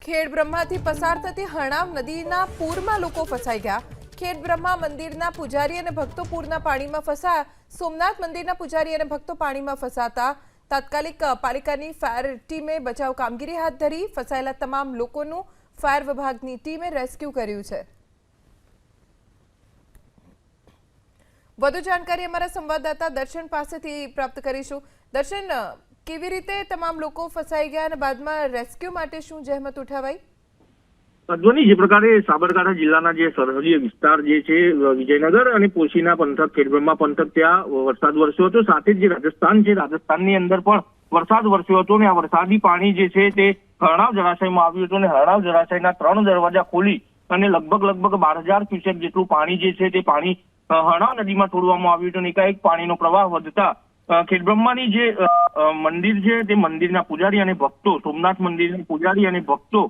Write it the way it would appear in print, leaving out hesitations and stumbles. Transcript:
ખેડબ્રહ્માથી પસાર થતી હરણાવ નદીના પૂરમાં લોકો ફસાઈ ગયા। ખેડબ્રહ્મા મંદિરના પૂજારી અને ભક્તો પૂરના પાણીમાં ફસાયા। સોમનાથ મંદિરના પૂજારી અને ભક્તો પાણીમાં ફસાતા તાત્કાલિક પાલિકાની ફાયર ટીમે બચાવ કામગીરી હાથ ધરી। ફસાયેલા તમામ લોકોનું ફાયર વિભાગની ટીમે રેસ્ક્યુ કર્યું છે। વધુ जानकारी અમારા સંવાદદાતા દર્શન પાસેથી પ્રાપ્ત કરીશું। દર્શન, કેવી રીતે તમામ લોકો ફસાઈ ગયા અને બાદમાં રેસ્ક્યુ માટે શું જહેમત ઉઠાવાઈ? ધ્વની, જે પ્રકારે સાબરકાંઠા જિલ્લાના જે સરહદીય વિસ્તાર જે છે વિજયનગર અને પોશીના પંથક, ખેડબ્રહ્મા પંથક, ત્યાં વરસાદ વરસ્યો હતો। સાથે જ જે રાજસ્થાન છે, રાજસ્થાનની અંદર પણ વરસાદ વરસ્યો હતો અને આ વરસાદી પાણી જે છે તે હરણાવ જળાશયમાં આવ્યું હતું અને હરણાવ જળાશયના 3 દરવાજા ખોલી અને લગભગ 12,000 ક્યુસેક જેટલું પાણી જે છે તે પાણી હરણાવ નદીમાં છોડવામાં આવ્યું હતું। એકાએક પાણીનો પ્રવાહ વધતા ખેડબ્રહ્માની જે મંદિર છે તે મંદિરના પૂજારી અને ભક્તો, સોમનાથ મંદિરના પૂજારી અને ભક્તો